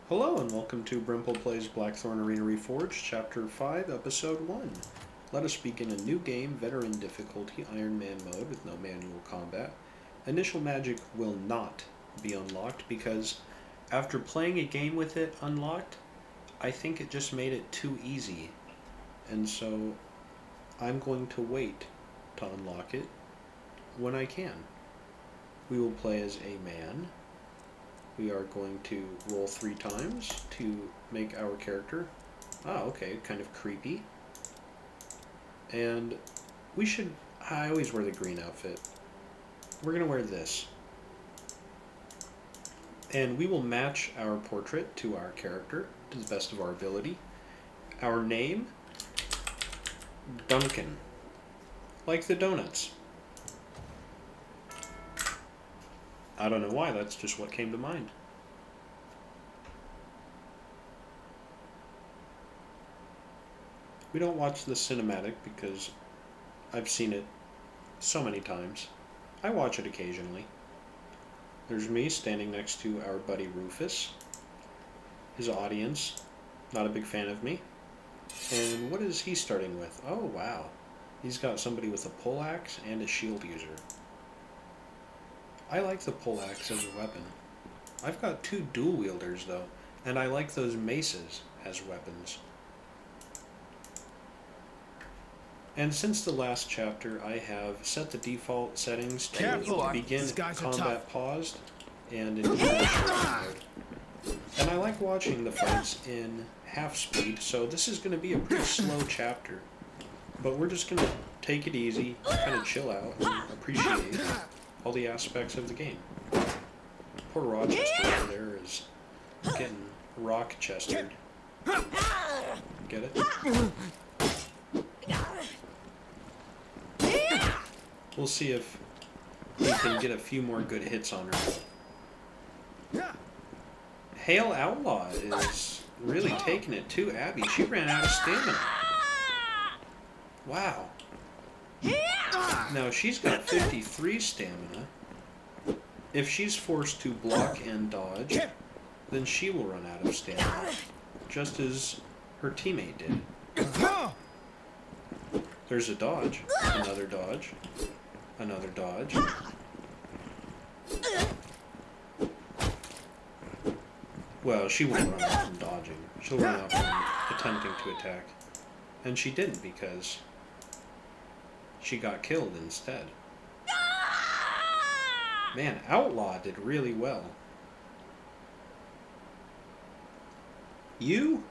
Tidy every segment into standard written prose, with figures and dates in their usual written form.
Hello and welcome to Brimple Plays Blackthorn Arena Reforged, Chapter 5, Episode 1. Let us begin a new game, Veteran Difficulty, Iron Man mode with no manual combat. Initial magic will not be unlocked because after playing a game with it unlocked, I think it just made it too easy. And so I'm going to wait to unlock it when I can. We will play as a man. We are going to roll 3 times to make our character. Okay, kind of creepy. And we should... I always wear the green outfit. We're going to wear this. And we will match our portrait to our character to the best of our ability. Our name, Duncan. Like the donuts. I don't know why, that's just what came to mind. We don't watch the cinematic because I've seen it so many times. I watch it occasionally. There's me standing next to our buddy Rufus. His audience, not a big fan of me. And what is he starting with? Oh, wow. He's got somebody with a poleaxe and a shield user. I like the poleaxe as a weapon. I've got 2 dual wielders though, and I like those maces as weapons. And since the last chapter, I have set the default settings to begin combat paused and in mode. And I like watching the fights in half speed, so this is going to be a pretty slow chapter. But we're just going to take it easy, kind of chill out, and appreciate all the aspects of the game. Poor Rochester over there is getting rock-chestered. Get it? We'll see if we can get a few more good hits on her. Hail Outlaw is really taking it too, Abby. She ran out of stamina. Wow. Now she's got 53 stamina. If she's forced to block and dodge, then she will run out of stamina, just as her teammate did. There's a dodge, another dodge, another dodge. Well, she won't run out from dodging. She'll run out from attempting to attack. And she didn't because she got killed instead. Man, Outlaw did really well. You?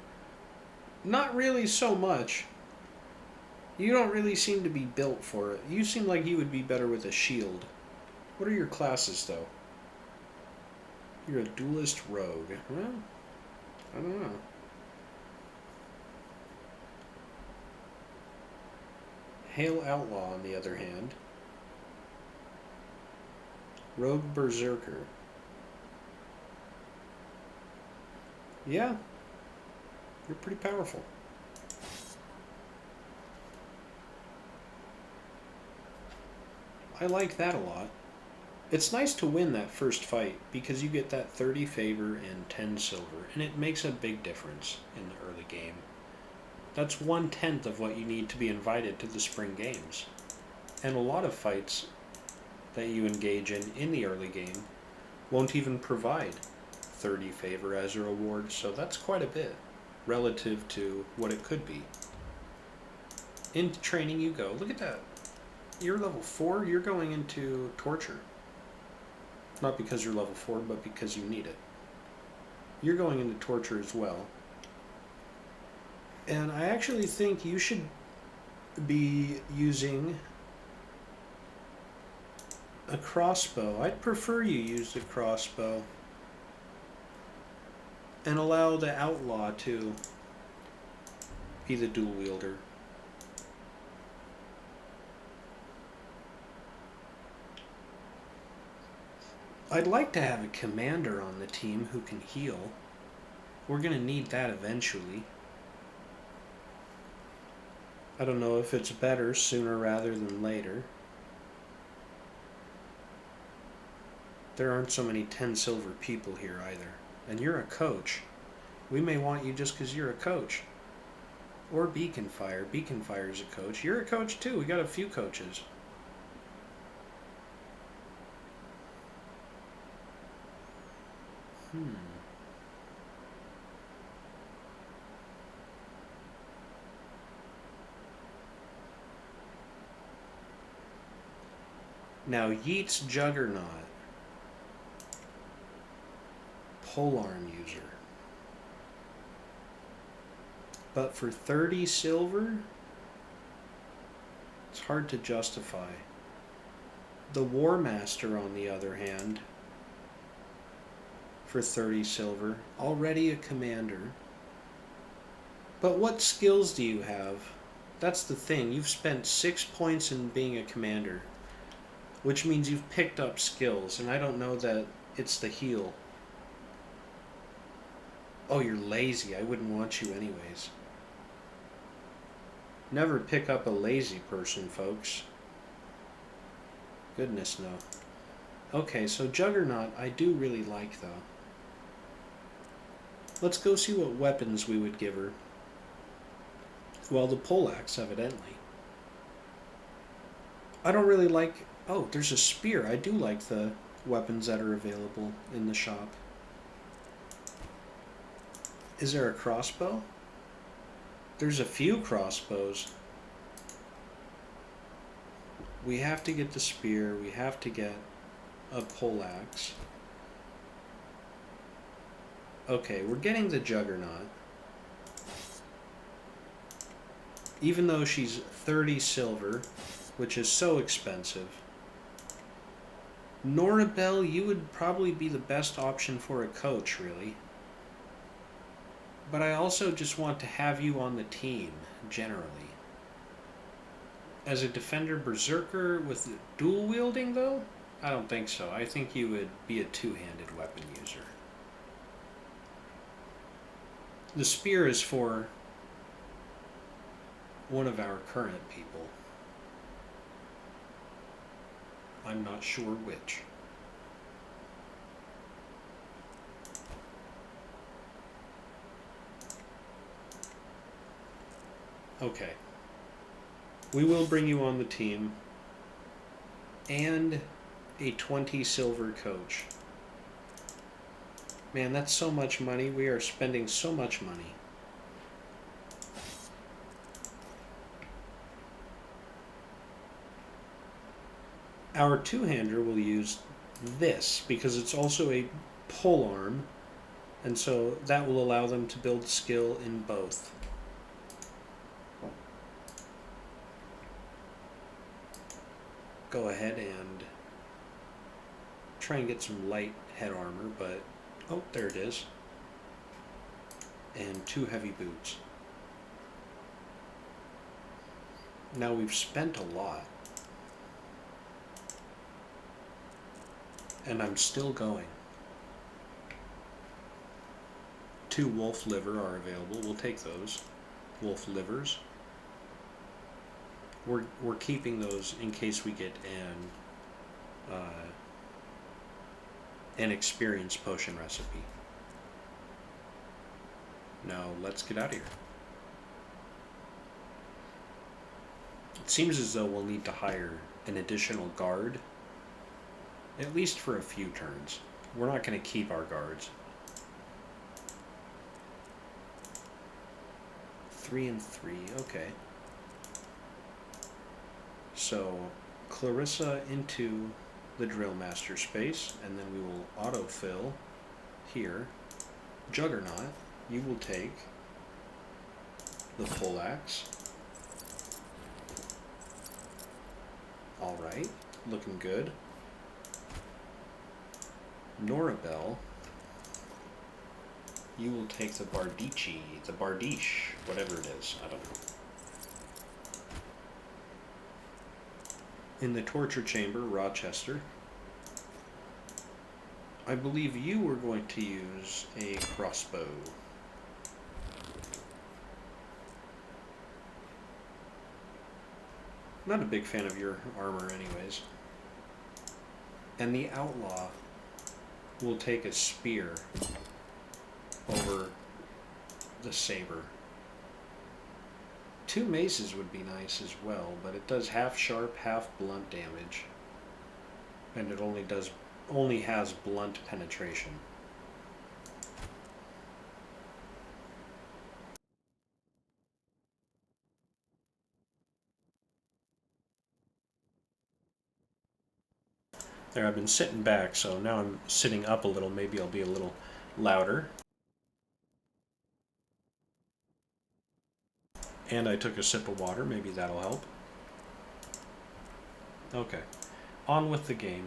Not really so much. You don't really seem to be built for it. You seem like you would be better with a shield. What are your classes, though? You're a duelist rogue. Well, I don't know. Hail Outlaw, on the other hand. Rogue Berserker. Yeah. You're pretty powerful. I like that a lot. It's nice to win that first fight because you get that 30 favor and 10 silver, and it makes a big difference in the early game. That's 1/10 of what you need to be invited to the spring games. And a lot of fights that you engage in the early game won't even provide 30 favor as a reward, so that's quite a bit relative to what it could be. Into training you go. Look at that. You're level 4, you're going into torture. Not because you're level 4, but because you need it. You're going into torture as well. And I actually think you should be using a crossbow. I'd prefer you use the crossbow and allow the outlaw to be the dual wielder. I'd like to have a commander on the team who can heal. We're going to need that eventually. I don't know if it's better sooner rather than later. There aren't so many 10 silver people here either. And you're a coach. We may want you just because you're a coach. Or Beacon Fire. Beacon Fire's a coach. You're a coach too. We got a few coaches. Now, Yeet's Juggernaut. Polearm user. But for 30 silver, it's hard to justify. The War Master, on the other hand, for 30 silver, already a commander. But what skills do you have? That's the thing. You've spent 6 points in being a commander, which means you've picked up skills, and I don't know that it's the heal. Oh, you're lazy. I wouldn't want you anyways. Never pick up a lazy person, folks. Goodness, no. Okay, so Juggernaut I do really like, though. Let's go see what weapons we would give her. Well, the poleaxe, evidently. I don't really like... Oh, there's a spear. I do like the weapons that are available in the shop. Is there a crossbow? There's a few crossbows. We have to get the spear. We have to get a poleaxe. Okay, we're getting the Juggernaut. Even though she's 30 silver, which is so expensive. Norabelle, you would probably be the best option for a coach, really. But I also just want to have you on the team, generally. As a defender berserker with dual wielding, though? I don't think so. I think you would be a two-handed weapon user. The spear is for one of our current people. I'm not sure which. Okay. We will bring you on the team. And a 20 silver coach. Man, that's so much money. We are spending so much money. Our two-hander will use this because it's also a polearm, and so that will allow them to build skill in both. Go ahead and try and get some light head armor, but oh, there it is. And 2 heavy boots. Now we've spent a lot. And I'm still going. 2 wolf liver are available. We'll take those. Wolf livers. We're keeping those in case we get an experience potion recipe. Now let's get out of here. It seems as though we'll need to hire an additional guard, at least for a few turns. We're not going to keep our guards. 3 and 3, okay. So, Clarissa into the Drill Master space, and then we will autofill here. Juggernaut, you will take the poleaxe. Alright, looking good. Norabelle, you will take the Bardiche, whatever it is, I don't know. In the torture chamber, Rochester, I believe you were going to use a crossbow. Not a big fan of your armor anyways. And the outlaw will take a spear over the saber. 2 maces would be nice as well, but it does half sharp, half blunt damage. And it only has blunt penetration. There, I've been sitting back, so now I'm sitting up a little. Maybe I'll be a little louder. And I took a sip of water. Maybe that'll help. Okay. On with the game.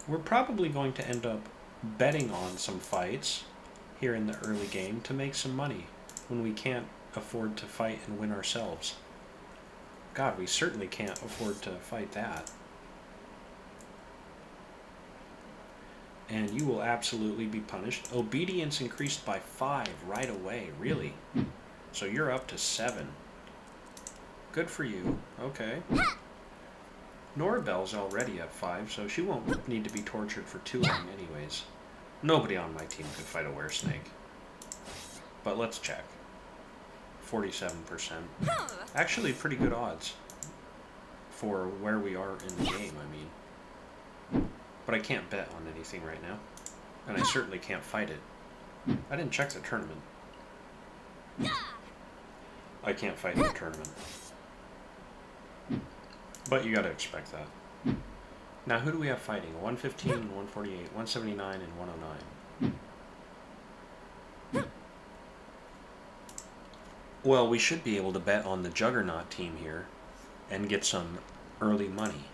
We're probably going to end up betting on some fights here in the early game to make some money when we can't afford to fight and win ourselves. God, we certainly can't afford to fight that. And you will absolutely be punished. Obedience increased by 5 right away, really? So you're up to 7. Good for you. Okay. Norabelle's already at 5, so she won't need to be tortured for too long anyways. Nobody on my team could fight a weresnake. But let's check. 47%. Actually pretty good odds for where we are in the game, I mean. But I can't bet on anything right now. And I certainly can't fight it. I didn't check the tournament. I can't fight in the tournament. But you gotta expect that. Now who do we have fighting? 115 and 148, 179 and 109. Well, we should be able to bet on the Juggernaut team here and get some early money.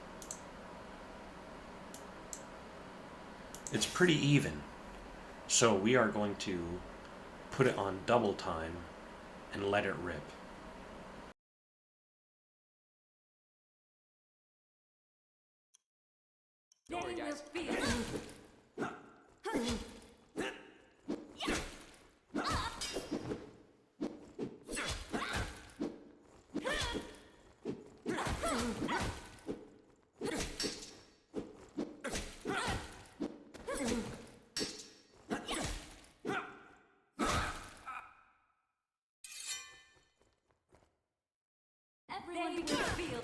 It's pretty even. So we are going to put it on double time and let it rip. Don't worry, guys. Everyone will feel.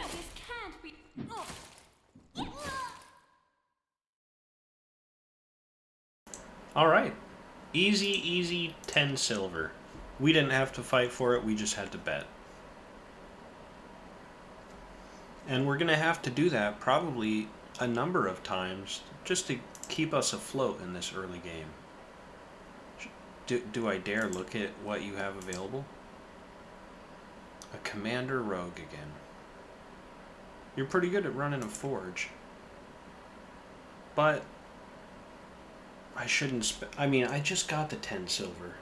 This can't be. Alright. Easy 10 silver. We didn't have to fight for it, we just had to bet. And we're going to have to do that probably a number of times just to keep us afloat in this early game. Do I dare look at what you have available? A Commander Rogue again. You're pretty good at running a Forge. But I shouldn't I mean, I just got the 10 silver.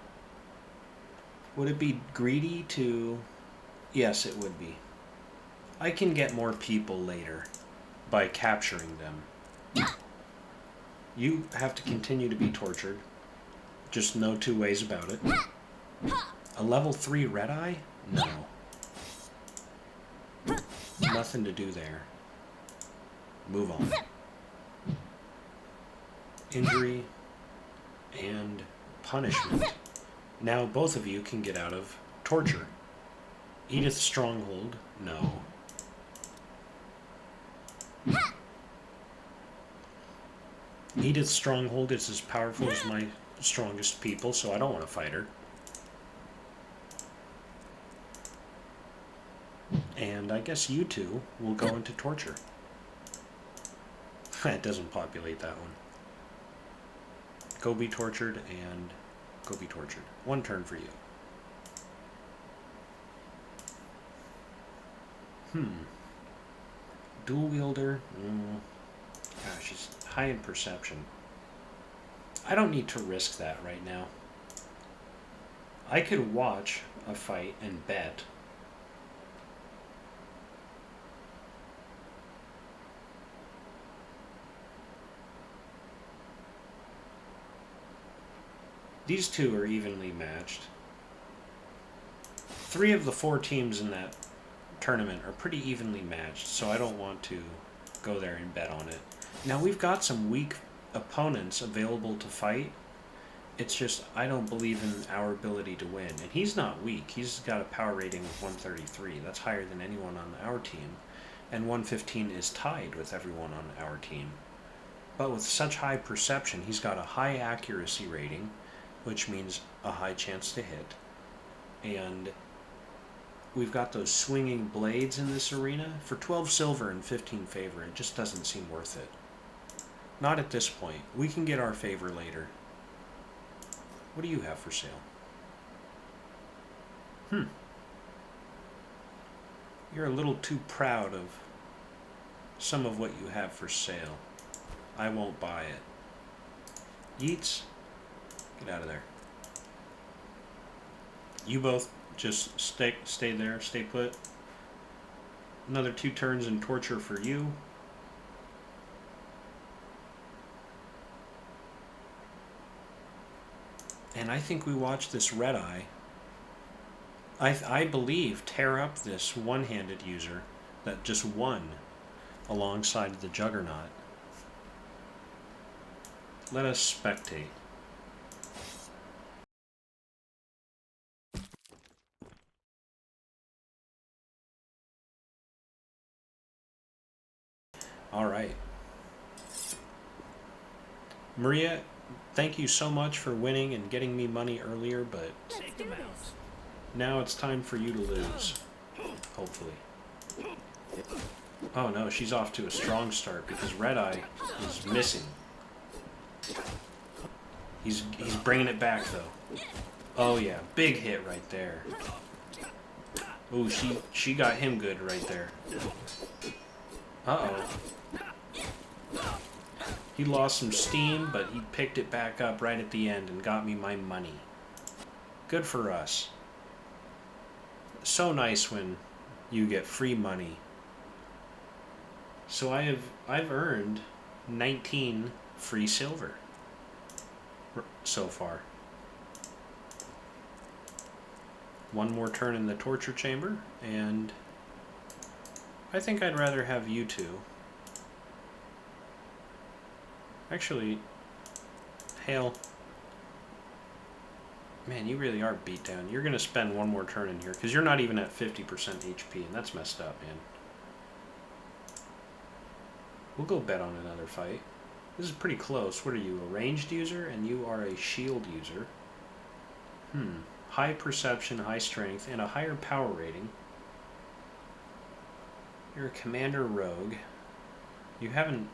Would it be greedy to... Yes, it would be. I can get more people later by capturing them. You have to continue to be tortured. Just no two ways about it. A level 3 red eye? No. Nothing to do there. Move on. Injury and punishment. Now both of you can get out of torture. Edith's Stronghold? No. Edith's Stronghold is as powerful as my strongest people, so I don't want to fight her. And I guess you two will go into torture. It doesn't populate that one. Go be tortured and go be tortured. One turn for you. Dual wielder. Gosh, she's high in perception. I don't need to risk that right now. I could watch a fight and bet. These two are evenly matched. 3 of the 4 teams in that tournament are pretty evenly matched, so I don't want to go there and bet on it. Now, we've got some weak opponents available to fight. It's just I don't believe in our ability to win. And he's not weak. He's got a power rating of 133. That's higher than anyone on our team. And 115 is tied with everyone on our team. But with such high perception, he's got a high accuracy rating, which means a high chance to hit. And we've got those swinging blades in this arena. For 12 silver and 15 favor, it just doesn't seem worth it. Not at this point. We can get our favor later. What do you have for sale? You're a little too proud of some of what you have for sale. I won't buy it. Yeats, get out of there. You both just stay there, stay put. Another 2 turns in torture for you. And I think we watch this red eye, I believe, tear up this one-handed user that just won alongside the Juggernaut. Let us spectate. All right. Maria, thank you so much for winning and getting me money earlier, but now it's time for you to lose. Hopefully. Oh no, she's off to a strong start because Red Eye is missing. He's bringing it back though. Oh yeah, big hit right there. Ooh, she got him good right there. Uh-oh. He lost some steam, but he picked it back up right at the end and got me my money. Good for us. So nice when you get free money. So I've earned 19 free silver so far. One more turn in the torture chamber, and I think I'd rather have you two. Actually, Hale, man, you really are beat down. You're going to spend one more turn in here, because you're not even at 50% HP, and that's messed up, man. We'll go bet on another fight. This is pretty close. What are you, a ranged user? And you are a shield user. High perception, high strength, and a higher power rating. You're a commander rogue. You haven't...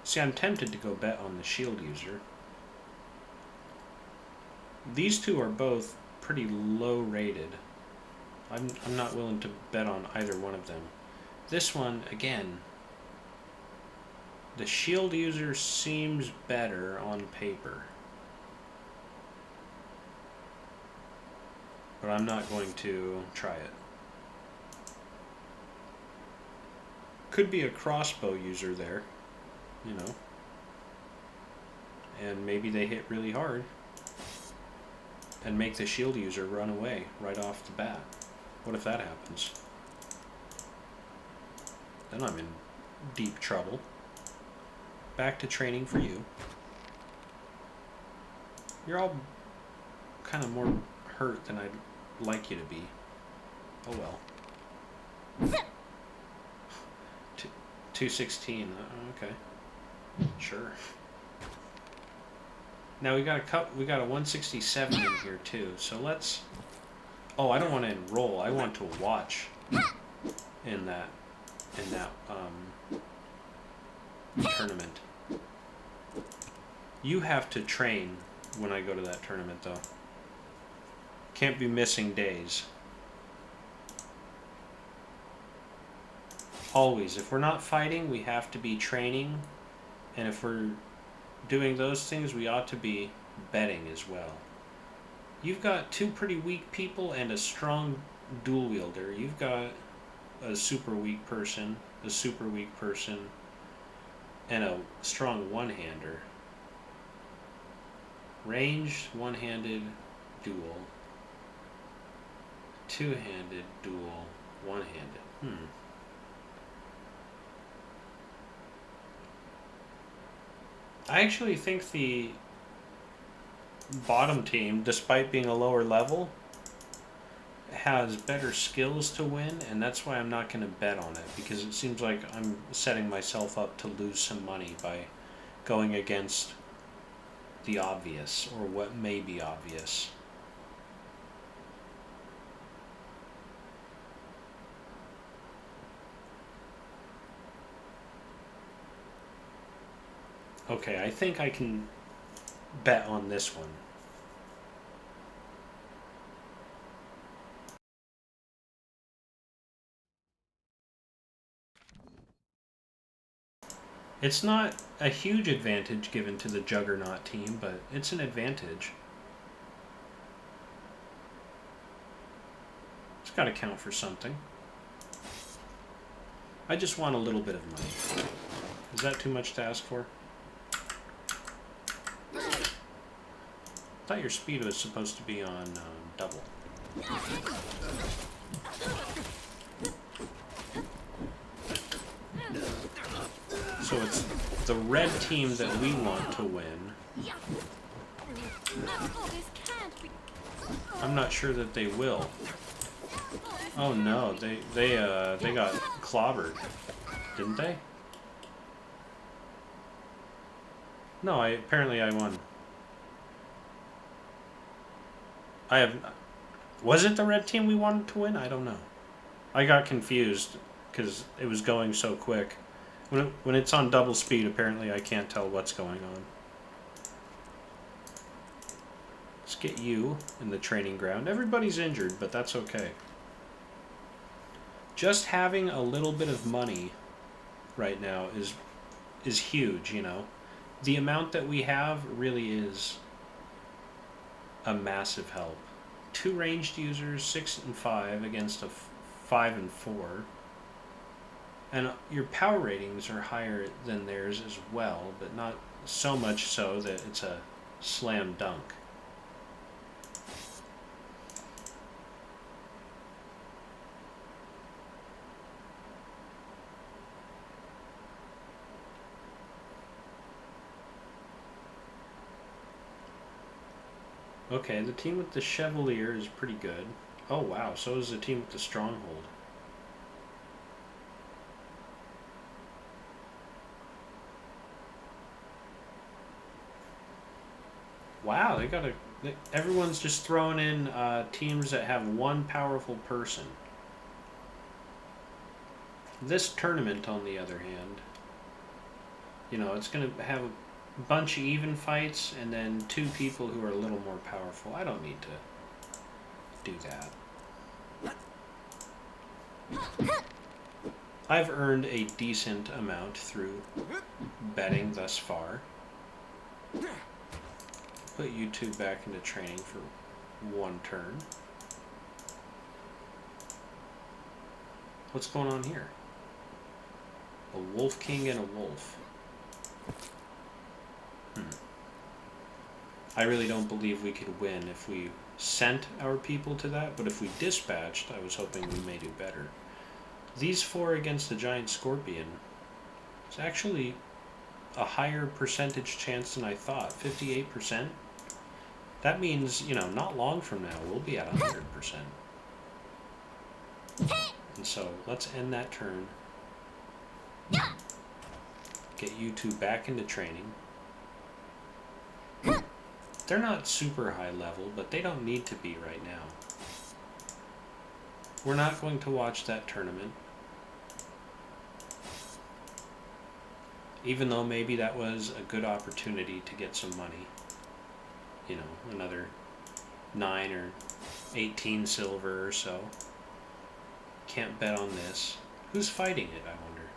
See, I'm tempted to go bet on the shield user. These two are both pretty low rated. I'm not willing to bet on either one of them. This one, again, the shield user seems better on paper. But I'm not going to try it. Could be a crossbow user there, you know. And maybe they hit really hard and make the shield user run away right off the bat. What if that happens? Then I'm in deep trouble. Back to training for you. You're all kind of more hurt than I'd like you to be. Oh well. 216. Okay. Sure. Now we got a 167 in here too. So let's. Oh, I don't want to enroll. I want to watch in that tournament. You have to train when I go to that tournament though. Can't be missing days. Always. If we're not fighting, we have to be training. And if we're doing those things, we ought to be betting as well. You've got two pretty weak people and a strong dual wielder. You've got a super weak person, a super weak person, and a strong one-hander. Ranged, one-handed, dual. Two-handed, dual, one-handed. I actually think the bottom team, despite being a lower level, has better skills to win, and that's why I'm not going to bet on it, because it seems like I'm setting myself up to lose some money by going against the obvious, or what may be obvious. Okay, I think I can bet on this one. It's not a huge advantage given to the Juggernaut team, but it's an advantage. It's got to count for something. I just want a little bit of money. Is that too much to ask for? I thought your speed was supposed to be on double. So it's the red team that we want to win. I'm not sure that they will. Oh no, they got clobbered, didn't they? No, apparently I won. I have. Was it the red team we wanted to win? I don't know. I got confused because it was going so quick. When it's on double speed, apparently I can't tell what's going on. Let's get you in the training ground. Everybody's injured, but that's okay. Just having a little bit of money right now is huge, you know. The amount that we have really is a massive help. 2 ranged users, 6 and 5 against a 5 and 4. And your power ratings are higher than theirs as well, but not so much so that it's a slam dunk. Okay, the team with the Chevalier is pretty good. Oh wow, so is the team with the Stronghold. Wow, everyone's just throwing in teams that have one powerful person. This tournament, on the other hand, you know, it's going to have a bunch of even fights and then 2 people who are a little more powerful. I don't need to do that. I've earned a decent amount through betting thus far. Put you 2 back into training for 1 turn. What's going on here? A Wolf King and a Wolf. I really don't believe we could win if we sent our people to that, but if we dispatched, I was hoping we may do better. These 4 against the Giant Scorpion is actually a higher percentage chance than I thought. 58%. That means, you know, not long from now, we'll be at 100%. And so, let's end that turn. Get you 2 back into training. They're not super high level, but they don't need to be right now. We're not going to watch that tournament. Even though maybe that was a good opportunity to get some money. You know, another 9 or 18 silver or so. Can't bet on this. Who's fighting it, I wonder?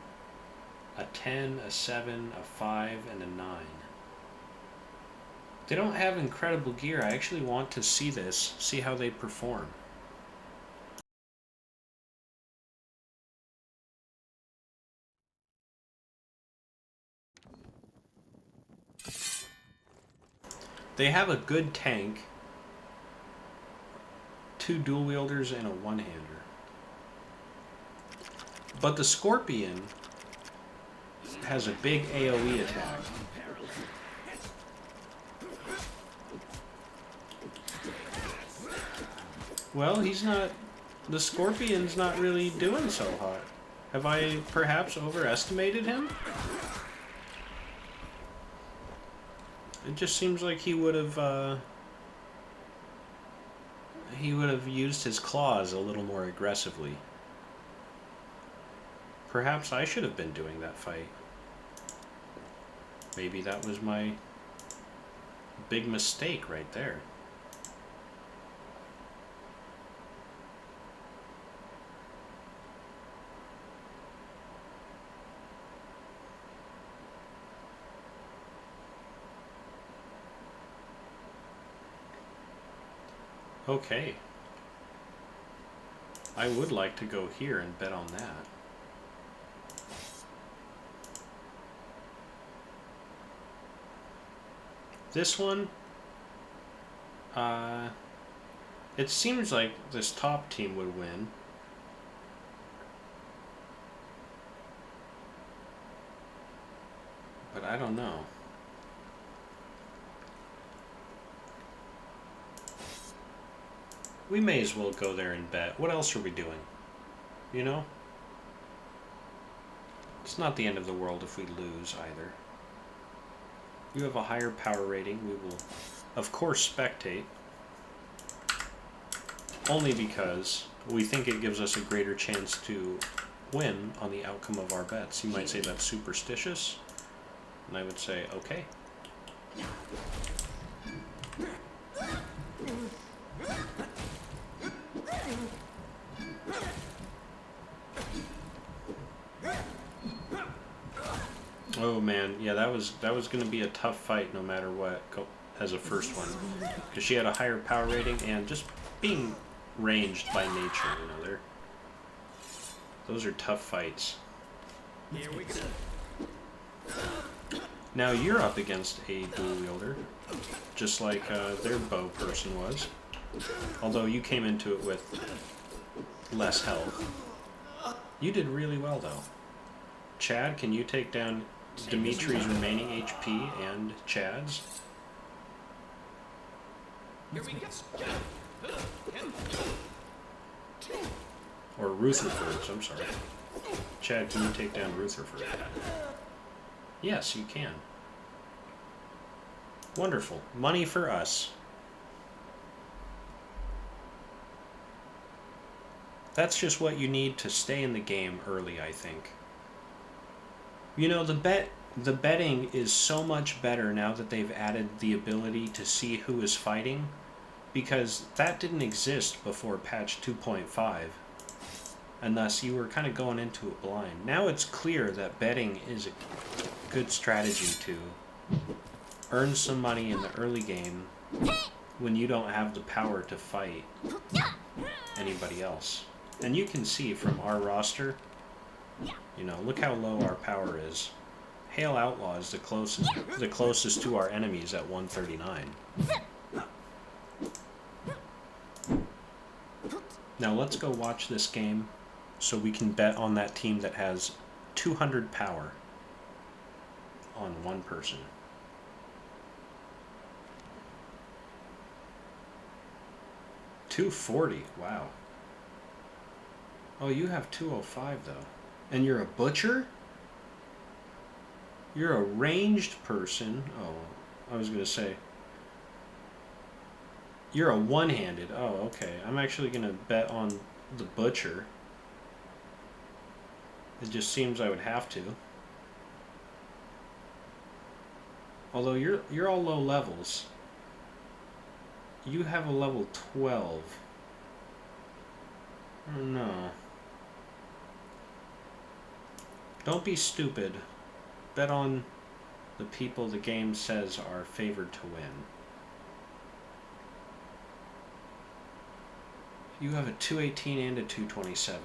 A 10, a 7, a 5, and a 9. They don't have incredible gear. I actually want to see this, see how they perform. They have a good tank 2 dual wielders and a one-hander. But the Scorpion has a big AoE attack. Well, he's not... The Scorpion's not really doing so hot. Have I perhaps overestimated him? It just seems like he would have used his claws a little more aggressively. Perhaps I should have been doing that fight. Maybe that was my big mistake right there. Okay. I would like to go here and bet on that. This one, it seems like this top team would win. But I don't know. We may as well go there and bet. What else are we doing? You know? It's not the end of the world if we lose either. You have a higher power rating. We will, of course, spectate. Only because we think it gives us a greater chance to win on the outcome of our bets. You might say that's superstitious. And I would say, okay. Oh man, yeah, that was going to be a tough fight no matter what as a first one, because she had a higher power rating and just being ranged by nature, you know, those are tough fights. Here we go. Now you're up against a dual wielder, just like their bow person was, although you came into it with less health. You did really well though. Chad, can you take down Dimitri's remaining HP and Chad's? Here we go. Or Rutherford's, I'm sorry. Chad, can you take down Rutherford? Yes, you can. Wonderful. Money for us. That's just what you need to stay in the game early, I think. You know, the betting is so much better now that they've added the ability to see who is fighting, because that didn't exist before patch 2.5, and thus you were kind of going into it blind. Now it's clear that betting is a good strategy to earn some money in the early game when you don't have the power to fight anybody else. And you can see from our roster, you know, look how low our power is. Hail Outlaw is the closest to our enemies at 139. Now let's go watch this game so we can bet on that team that has 200 power on one person. $240, wow. Oh, you have 205 though. And you're a butcher? You're a ranged person. Oh, I was going to say. You're a one-handed. Oh, okay. I'm actually going to bet on the butcher. It just seems I would have to. Although you're all low levels. You have a level 12. Oh, no. Don't be stupid. Bet on the people the game says are favored to win. You have a 218 and a 227.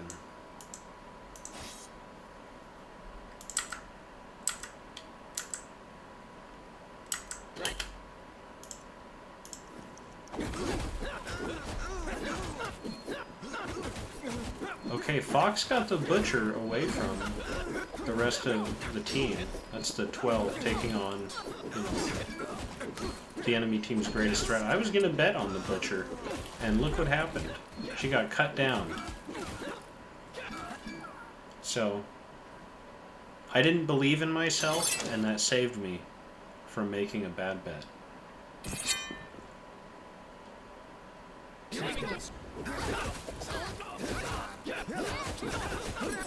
Okay, Fox got the Butcher away from the rest of the team. That's the 12 taking on, you know, the enemy team's greatest threat. I was going to bet on the Butcher, and look what happened. She got cut down. So, I didn't believe in myself, and that saved me from making a bad bet.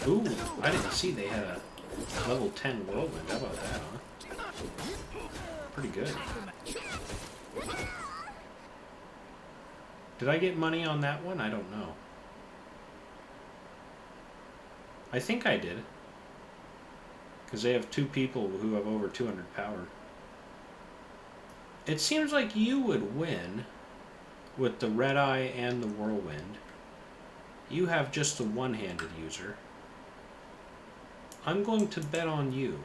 Ooh, I didn't see they had a level 10 whirlwind. How about that, huh? Pretty good. Did I get money on that one? I don't know. I think I did. Because they have 2 people who have over 200 power. It seems like you would win with the Red Eye and the Whirlwind. You have just the one-handed user. I'm going to bet on you.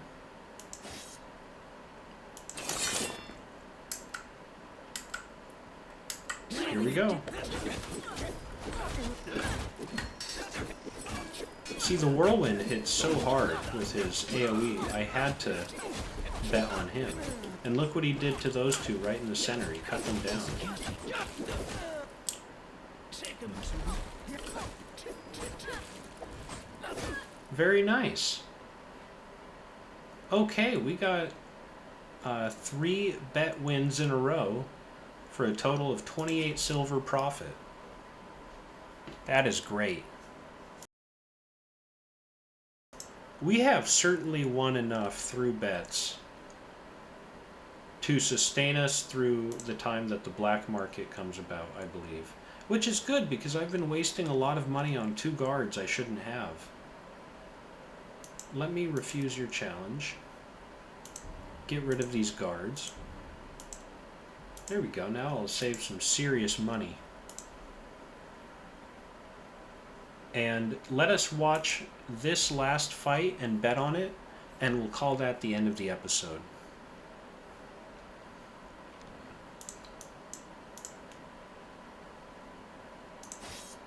Here we go. See, the Whirlwind hits so hard with his AoE, I had to bet on him. And look what he did to those 2 right in the center. He cut them down. Very nice. Okay, we got 3 bet wins in a row for a total of 28 silver profit. That is great. We have certainly won enough through bets to sustain us through the time that the black market comes about, I believe. Which is good, because I've been wasting a lot of money on 2 guards I shouldn't have. Let me refuse your challenge. Get rid of these guards. There we go. Now I'll save some serious money. And let us watch this last fight and bet on it, and we'll call that the end of the episode.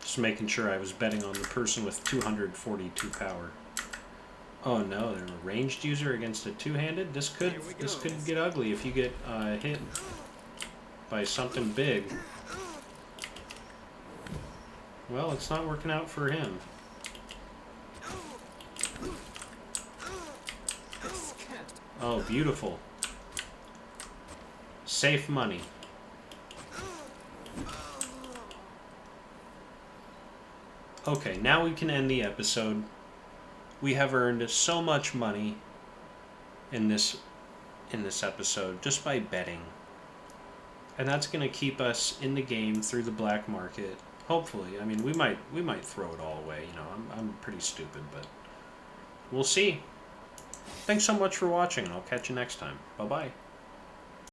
Just making sure I was betting on the person with 242 power. Oh no, they're a ranged user against a 2-handed? This could get ugly if you get hit by something big. Well, it's not working out for him. Oh, beautiful. Safe money. Okay, now we can end the episode. We have earned so much money in this episode just by betting. And that's going to keep us in the game through the black market. Hopefully. I mean, we might throw it all away, you know. I'm pretty stupid, but we'll see. Thanks so much for watching, and I'll catch you next time. Bye-bye.